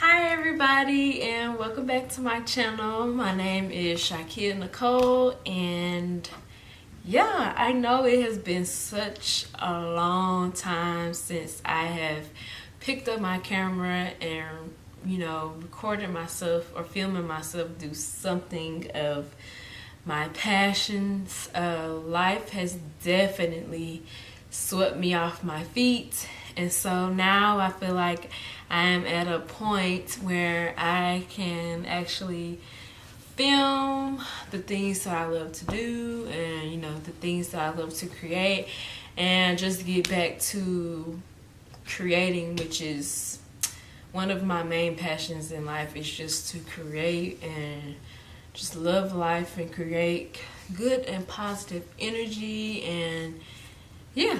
Hi everybody, and welcome back to my channel. My name is Shykea Nikole, and yeah, I know it has been such a long time since I have picked up my camera and recorded myself or filming myself do something of my passions. Life has definitely swept me off my feet, and so now I feel like I am at a point where I can actually film the things that I love to do, and the things that I love to create, and just get back to creating, which is one of my main passions in life, is just to create and just love life and create good and positive energy. And yeah,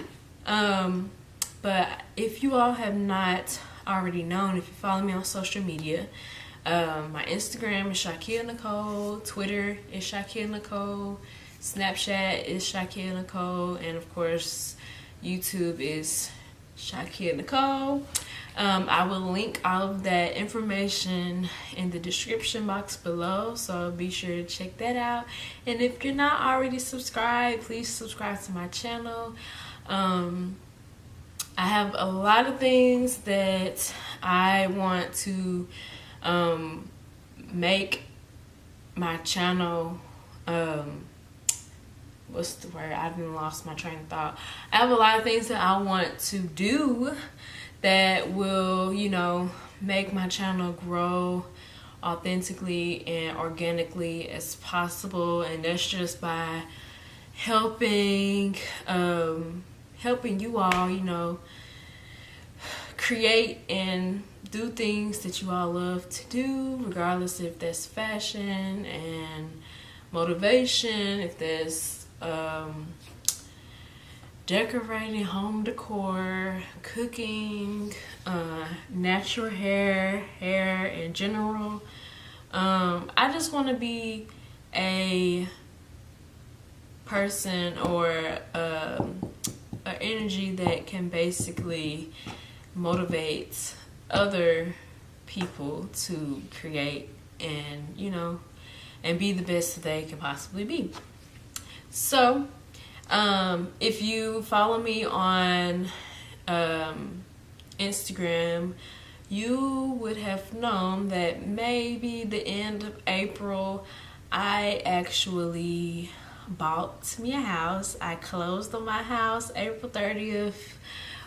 but if you all have not already known, if you follow me on social media, my Instagram is Shykea Nikole, Twitter is Shykea Nikole, Snapchat is Shykea Nikole, and of course YouTube is Shykea Nikole. I will link all of that information in the description box below, so be sure to check that out. And if you're not already subscribed, please subscribe to my channel. I have a lot of things that I want to make my channel, what's the word? I've lost my train of thought. I have a lot of things that I want to do that will, make my channel grow authentically and organically as possible. And that's just by helping you all, create and do things that you all love to do, regardless if that's fashion and motivation, if there's decorating, home decor, cooking, natural hair in general. I just want to be a person or an energy that can basically motivate other people to create and and be the best that they can possibly be. So if you follow me on Instagram, you would have known that maybe the end of April I actually bought me a house. I closed on my house April 30th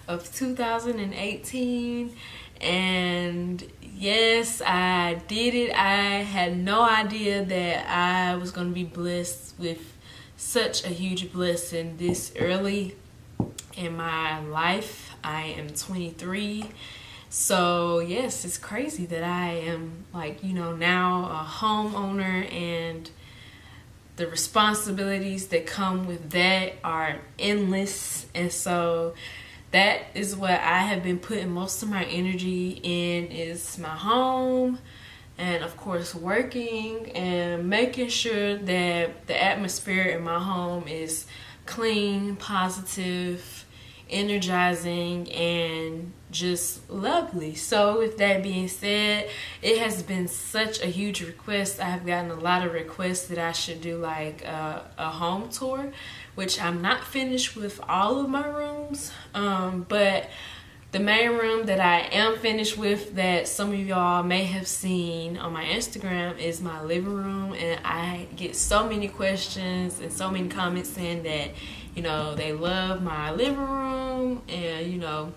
of 2018, and yes, I did it. I had no idea that I was going to be blessed with such a huge blessing this early in my life. I am 23, so yes, it's crazy that I am now a homeowner, and the responsibilities that come with that are endless. And so that is what I have been putting most of my energy in, is my home, and of course working and making sure that the atmosphere in my home is clean, positive, energizing, and just lovely. So with that being said, it has been such a huge request. I have gotten a lot of requests that I should do like a home tour, which I'm not finished with all of my rooms, but the main room that I am finished with, that some of y'all may have seen on my Instagram, is my living room. And I get so many questions and so many comments saying that they love my living room, and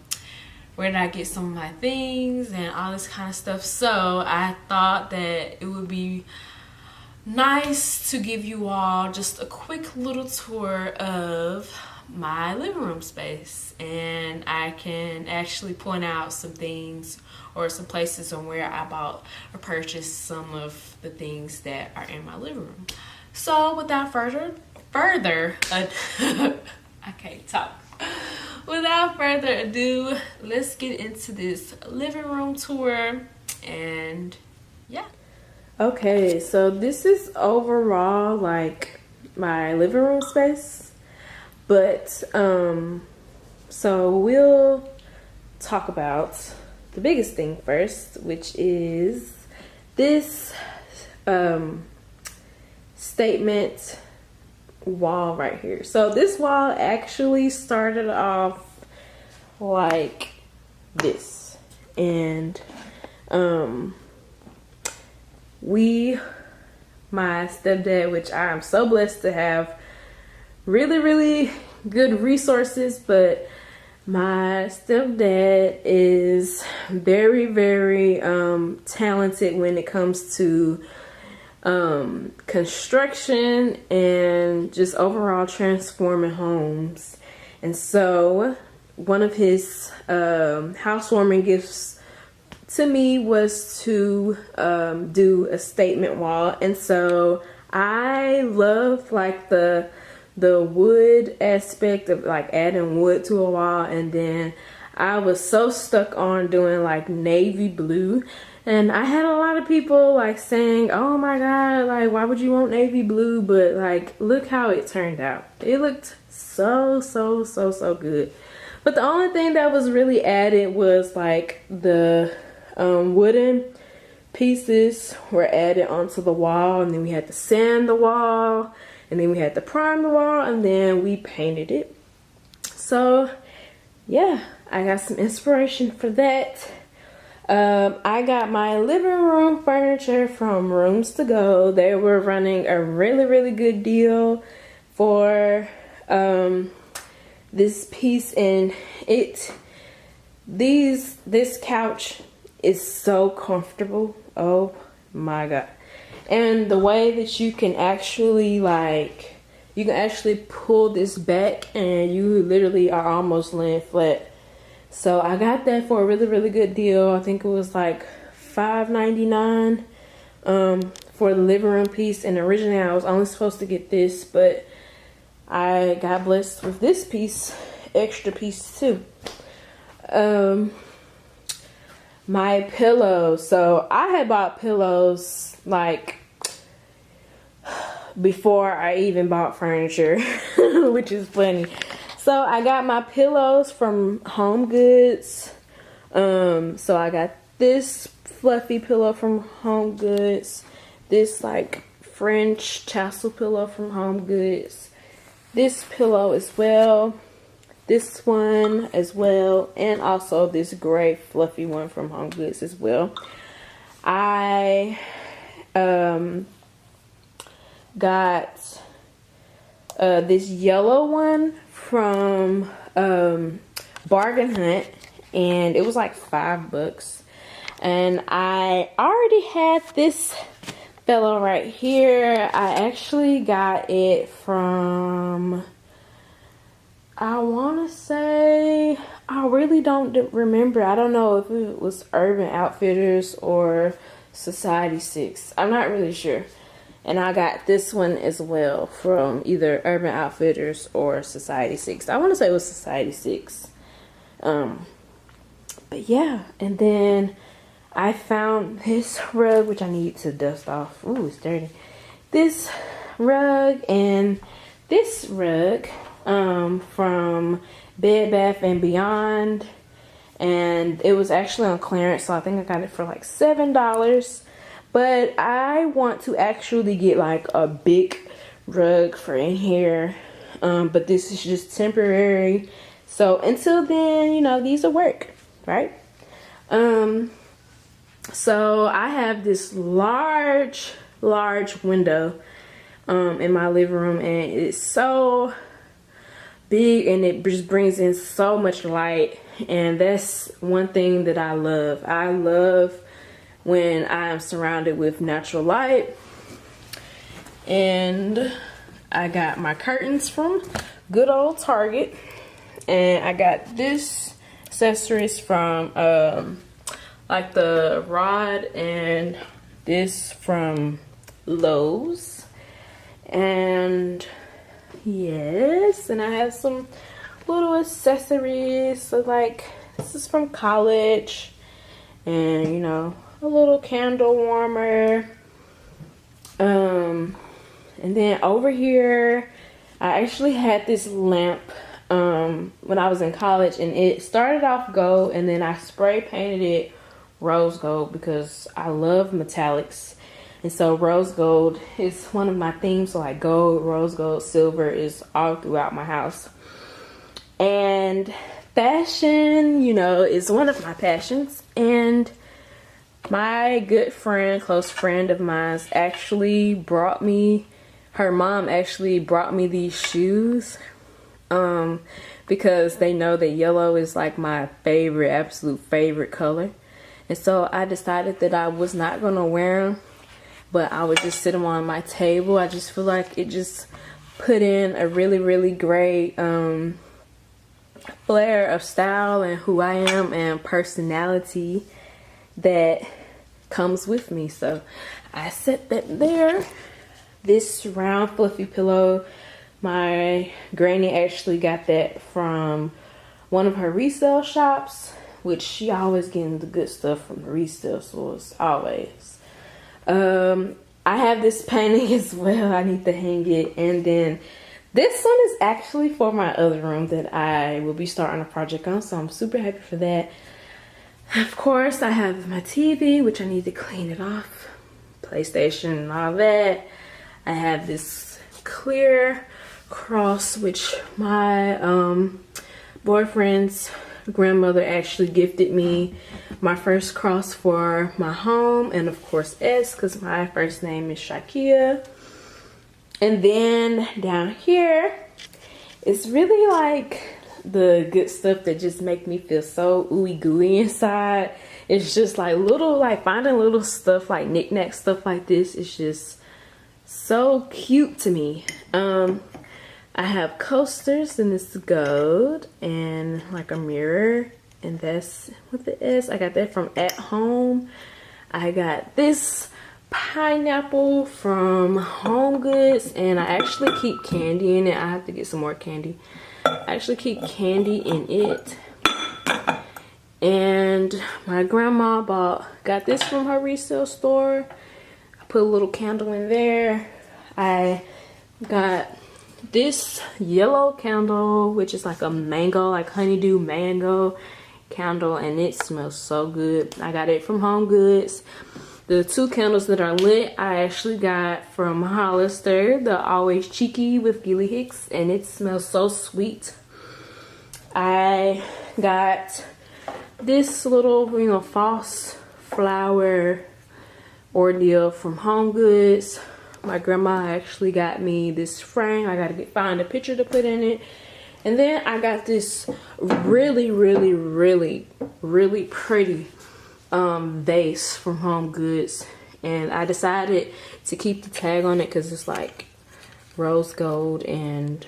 where did I get some of my things and all this kind of stuff. So I thought that it would be nice to give you all just a quick little tour of my living room space, and I can actually point out some things or some places on where I bought or purchased some of the things that are in my living room. So without further I can't talk. Without further ado, let's get into this living room tour. And yeah. Okay, so this is overall like my living room space, but so we'll talk about the biggest thing first, which is this statement wall right here. So this wall actually started off like this, and my stepdad, which I am so blessed to have really good resources, but my stepdad is very talented when it comes to construction and just overall transforming homes. And so one of his housewarming gifts to me was to do a statement wall. And so I love like the wood aspect of like adding wood to a wall, and then I was so stuck on doing like navy blue, and I had a lot of people like saying, oh my god, like why would you want navy blue? But like look how it turned out. It looked so good. But the only thing that was really added was like the wooden pieces were added onto the wall, and then we had to sand the wall, and then we had to prime the wall, and then we painted it. So yeah, I got some inspiration for that. I got my living room furniture from Rooms to Go. They were running a really good deal for this piece, and this couch is so comfortable. Oh my god. And the way that you can actually pull this back, and you literally are almost laying flat. So I got that for a really good deal. I think it was like $5.99 for the living room piece. And originally I was only supposed to get this, but I got blessed with this piece, extra piece too. My pillows. So I had bought pillows like before I even bought furniture, which is funny. So I got my pillows from Home Goods. So I got this fluffy pillow from Home Goods, this like French tassel pillow from Home Goods, this pillow as well, this one as well, and also this gray fluffy one from Home Goods as well. I got this yellow one from Bargain Hunt, and it was like $5. And I already had this fellow right here. I actually got it from, I want to say, I really don't remember. I don't know if it was Urban Outfitters or Society 6. I'm not really sure. And I got this one as well from either Urban Outfitters or Society 6. I want to say it was Society 6. But yeah, and then I found this rug, which I need to dust off. Ooh, it's dirty. This rug and this rug from Bed Bath & Beyond. And it was actually on clearance, so I think I got it for like $7. But I want to actually get like a big rug for in here. But this is just temporary. So until then, you know, these will work, right? So I have this large window in my living room, and it's so big, and it just brings in so much light. And that's one thing that I love. I love when I am surrounded with natural light. And I got my curtains from good old Target, and I got this accessories from like the rod, and this from Lowe's. And yes, and I have some little accessories. So like this is from college, and you know, a little candle warmer. And then over here I actually had this lamp when I was in college, and it started off gold, and then I spray painted it rose gold because I love metallics. And so rose gold is one of my themes. So like gold, rose gold, silver is all throughout my house. And fashion, you know, is one of my passions. And my good friend, close friend of mine, actually brought me, her mom actually brought me these shoes. Because they know that yellow is like my favorite, absolute favorite color. And so I decided that I was not going to wear them, but I would just sit them on my table. I just feel like it just put in a really, really great flair of style and who I am and personality that comes with me. So I set that there. This round fluffy pillow, my granny actually got that from one of her resale shops, which she always getting the good stuff from the resale stores, always. I have this painting as well. I need to hang it. And then this one is actually for my other room that I will be starting a project on, so I'm super happy for that. Of course, I have my TV, which I need to clean it off, PlayStation and all that. I have this clear cross, which my boyfriend's grandmother actually gifted me, my first cross for my home, and of course S, because my first name is Shykea. And then down here, it's really like the good stuff that just make me feel so ooey gooey inside. It's just like little, like finding little stuff like knickknack stuff like this. It's just so cute to me. I have coasters, and it's gold, and like a mirror, and that's with the S. I got that from At Home. I got this pineapple from Home Goods, and I actually keep candy in it. I have to get some more candy. I actually keep candy in it. And my grandma got this from her resale store. I put a little candle in there. I got this yellow candle, which is like a mango, like honeydew mango candle, and it smells so good. I got it from Home Goods. The two candles that are lit, I actually got from Hollister, the Always Cheeky with Gilly Hicks, and it smells so sweet. I got this little, you know, false flower ordeal from Home Goods. My grandma actually got me this frame. I gotta find a picture to put in it. And then I got this really, really, really, really pretty vase from Home Goods. And I decided to keep the tag on it because it's like rose gold, and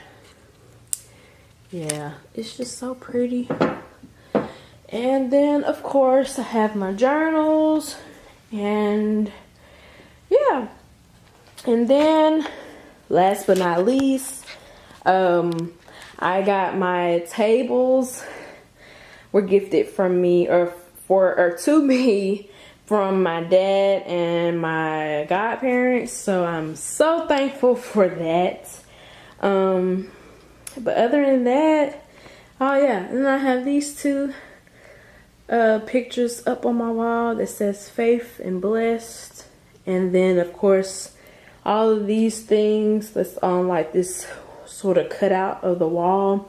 yeah, it's just so pretty. And then of course I have my journals, and yeah. And then last but not least, I got my tables were gifted from me or to me from my dad and my godparents, so I'm so thankful for that. But other than that, oh yeah, and I have these two pictures up on my wall that says faith and blessed. And then of course all of these things that's on like this sort of cutout of the wall.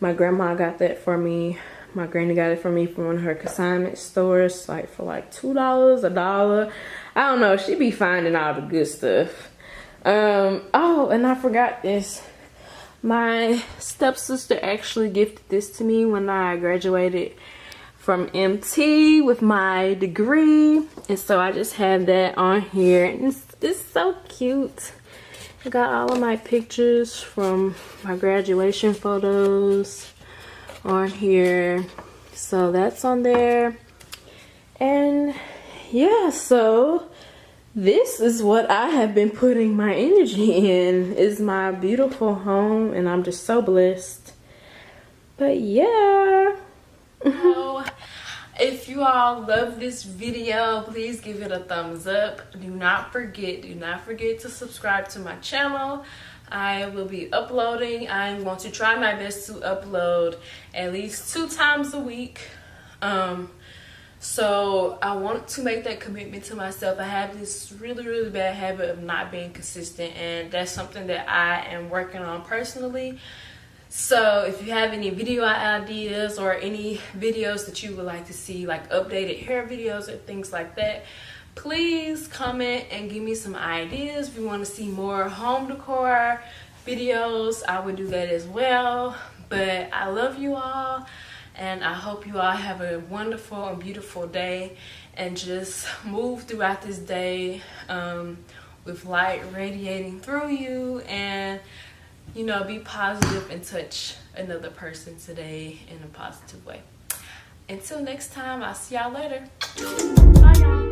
My grandma got that for me. My granny got it for me from one of her consignment stores, like for like $2, $1. I don't know, she be finding all the good stuff. Oh, and I forgot this. My stepsister actually gifted this to me when I graduated from MT with my degree, and so I just have that on here, and it's so cute. I got all of my pictures from my graduation photos on here, so that's on there. And yeah, so this is what I have been putting my energy in, is my beautiful home, and I'm just so blessed. But yeah. So, if you all love this video, please give it a thumbs up. Do not forget to subscribe to my channel. I will be uploading. I'm going to try my best to upload at least 2 times a week. So I want to make that commitment to myself. I have this really bad habit of not being consistent, and that's something that I am working on personally. So if you have any video ideas or any videos that you would like to see, like updated hair videos or things like that, please comment and give me some ideas. If you want to see more home decor videos, I would do that as well. But I love you all, and I hope you all have a wonderful and beautiful day, and just move throughout this day with light radiating through you, and you know, be positive and touch another person today in a positive way. Until next time, I'll see y'all later. Bye, y'all.